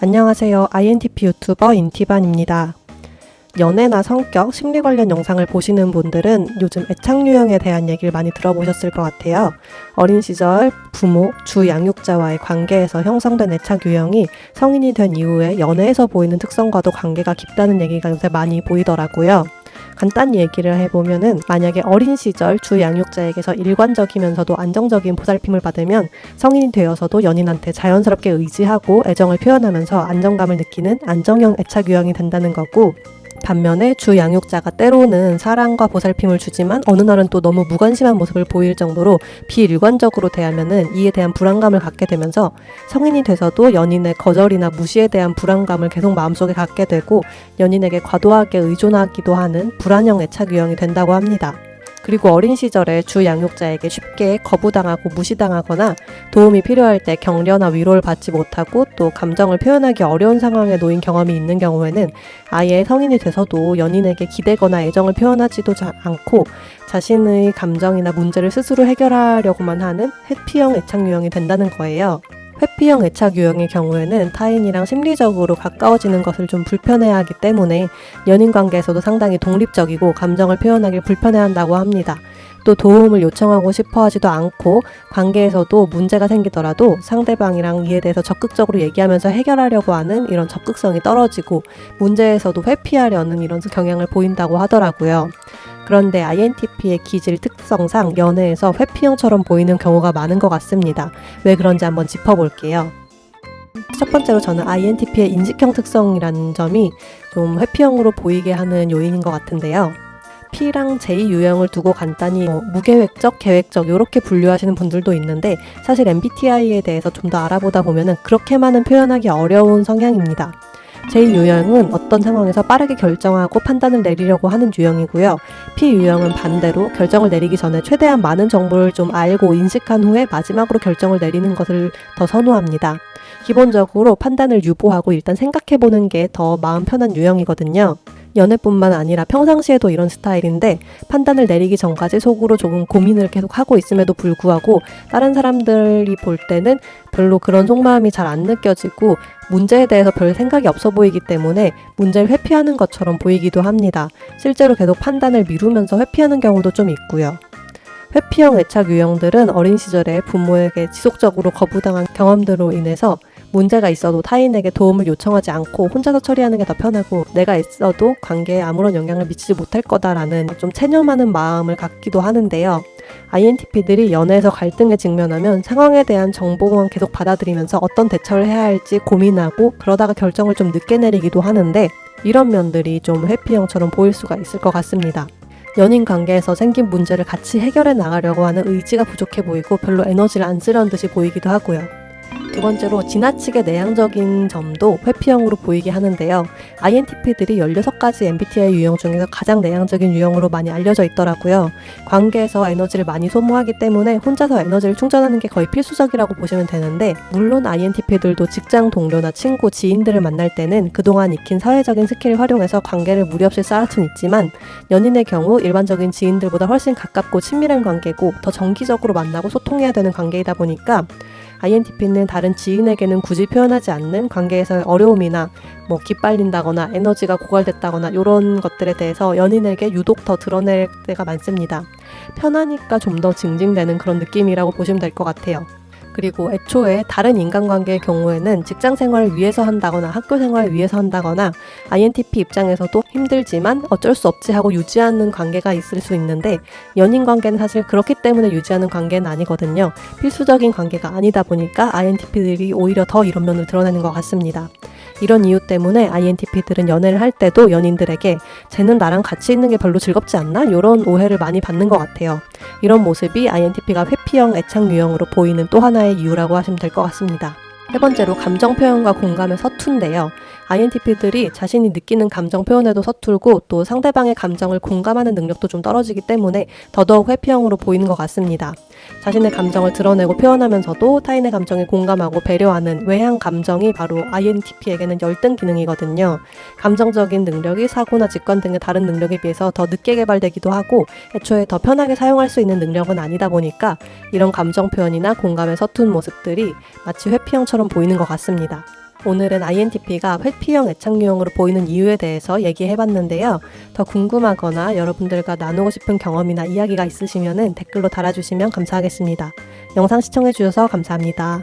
안녕하세요. INTP 유튜버 인티반입니다. 연애나 성격, 심리 관련 영상을 보시는 분들은 요즘 애착 유형에 대한 얘기를 많이 들어보셨을 것 같아요. 어린 시절 부모, 주 양육자와의 관계에서 형성된 애착 유형이 성인이 된 이후에 연애에서 보이는 특성과도 관계가 깊다는 얘기가 요새 많이 보이더라고요. 간단히 얘기를 해보면은 만약에 어린 시절 주 양육자에게서 일관적이면서도 안정적인 보살핌을 받으면 성인이 되어서도 연인한테 자연스럽게 의지하고 애정을 표현하면서 안정감을 느끼는 안정형 애착 유형이 된다는 거고, 반면에 주 양육자가 때로는 사랑과 보살핌을 주지만 어느 날은 또 너무 무관심한 모습을 보일 정도로 비일관적으로 대하면은 이에 대한 불안감을 갖게 되면서 성인이 돼서도 연인의 거절이나 무시에 대한 불안감을 계속 마음속에 갖게 되고 연인에게 과도하게 의존하기도 하는 불안형 애착 유형이 된다고 합니다. 그리고 어린 시절에 주 양육자에게 쉽게 거부당하고 무시당하거나 도움이 필요할 때 격려나 위로를 받지 못하고 또 감정을 표현하기 어려운 상황에 놓인 경험이 있는 경우에는 아예 성인이 돼서도 연인에게 기대거나 애정을 표현하지도 않고 자신의 감정이나 문제를 스스로 해결하려고만 하는 회피형 애착 유형이 된다는 거예요. 회피형 애착 유형의 경우에는 타인이랑 심리적으로 가까워지는 것을 좀 불편해하기 때문에 연인 관계에서도 상당히 독립적이고 감정을 표현하길 불편해한다고 합니다. 또 도움을 요청하고 싶어 하지도 않고 관계에서도 문제가 생기더라도 상대방이랑 이에 대해서 적극적으로 얘기하면서 해결하려고 하는 이런 적극성이 떨어지고 문제에서도 회피하려는 이런 경향을 보인다고 하더라고요. 그런데 INTP의 기질 특성상 연애에서 회피형처럼 보이는 경우가 많은 것 같습니다. 왜 그런지 한번 짚어볼게요. 첫 번째로 저는 INTP의 인식형 특성이라는 점이 좀 회피형으로 보이게 하는 요인인 것 같은데요. P랑 J 유형을 두고 간단히 무계획적, 계획적 이렇게 분류하시는 분들도 있는데 사실 MBTI에 대해서 좀 더 알아보다 보면 그렇게만은 표현하기 어려운 성향입니다. J 유형은 어떤 상황에서 빠르게 결정하고 판단을 내리려고 하는 유형이고요. P 유형은 반대로 결정을 내리기 전에 최대한 많은 정보를 좀 알고 인식한 후에 마지막으로 결정을 내리는 것을 더 선호합니다. 기본적으로 판단을 유보하고 일단 생각해보는 게 더 마음 편한 유형이거든요. 연애뿐만 아니라 평상시에도 이런 스타일인데 판단을 내리기 전까지 속으로 조금 고민을 계속 하고 있음에도 불구하고 다른 사람들이 볼 때는 별로 그런 속마음이 잘 안 느껴지고 문제에 대해서 별 생각이 없어 보이기 때문에 문제를 회피하는 것처럼 보이기도 합니다. 실제로 계속 판단을 미루면서 회피하는 경우도 좀 있고요. 회피형 애착 유형들은 어린 시절에 부모에게 지속적으로 거부당한 경험들로 인해서 문제가 있어도 타인에게 도움을 요청하지 않고 혼자서 처리하는 게 더 편하고 내가 있어도 관계에 아무런 영향을 미치지 못할 거다라는 좀 체념하는 마음을 갖기도 하는데요. INTP들이 연애에서 갈등에 직면하면 상황에 대한 정보만 계속 받아들이면서 어떤 대처를 해야 할지 고민하고 그러다가 결정을 좀 늦게 내리기도 하는데 이런 면들이 좀 회피형처럼 보일 수가 있을 것 같습니다. 연인 관계에서 생긴 문제를 같이 해결해 나가려고 하는 의지가 부족해 보이고 별로 에너지를 안 쓰려는 듯이 보이기도 하고요. 두 번째로 지나치게 내향적인 점도 회피형으로 보이게 하는데요. INTP들이 16가지 MBTI 유형 중에서 가장 내향적인 유형으로 많이 알려져 있더라고요. 관계에서 에너지를 많이 소모하기 때문에 혼자서 에너지를 충전하는 게 거의 필수적이라고 보시면 되는데 물론 INTP들도 직장 동료나 친구, 지인들을 만날 때는 그동안 익힌 사회적인 스킬을 활용해서 관계를 무리 없이 쌓을 수는 있지만 연인의 경우 일반적인 지인들보다 훨씬 가깝고 친밀한 관계고 더 정기적으로 만나고 소통해야 되는 관계이다 보니까 INTP는 다른 지인에게는 굳이 표현하지 않는 관계에서의 어려움이나 기빨린다거나 에너지가 고갈됐다거나 이런 것들에 대해서 연인에게 유독 더 드러낼 때가 많습니다. 편하니까 좀 더 징징대는 그런 느낌이라고 보시면 될 것 같아요. 그리고 애초에 다른 인간관계의 경우에는 직장 생활을 위해서 한다거나 학교 생활을 위해서 한다거나 INTP 입장에서도 힘들지만 어쩔 수 없지 하고 유지하는 관계가 있을 수 있는데 연인 관계는 사실 그렇기 때문에 유지하는 관계는 아니거든요. 필수적인 관계가 아니다 보니까 INTP들이 오히려 더 이런 면을 드러내는 것 같습니다. 이런 이유 때문에 INTP들은 연애를 할 때도 연인들에게 쟤는 나랑 같이 있는 게 별로 즐겁지 않나? 이런 오해를 많이 받는 것 같아요. 이런 모습이 INTP가 회피형 애착 유형으로 보이는 또 하나의 이유라고 하시면 될 것 같습니다. 세 번째로 감정 표현과 공감에 서툰데요. INTP들이 자신이 느끼는 감정 표현에도 서툴고 또 상대방의 감정을 공감하는 능력도 좀 떨어지기 때문에 더더욱 회피형으로 보이는 것 같습니다. 자신의 감정을 드러내고 표현하면서도 타인의 감정에 공감하고 배려하는 외향 감정이 바로 INTP에게는 열등 기능이거든요. 감정적인 능력이 사고나 직관 등의 다른 능력에 비해서 더 늦게 개발되기도 하고 애초에 더 편하게 사용할 수 있는 능력은 아니다 보니까 이런 감정 표현이나 공감에 서툰 모습들이 마치 회피형처럼 보이는 것 같습니다. 오늘은 INTP가 회피형 애착 유형으로 보이는 이유에 대해서 얘기해봤는데요. 더 궁금하거나 여러분들과 나누고 싶은 경험이나 이야기가 있으시면 댓글로 달아주시면 감사하겠습니다. 영상 시청해주셔서 감사합니다.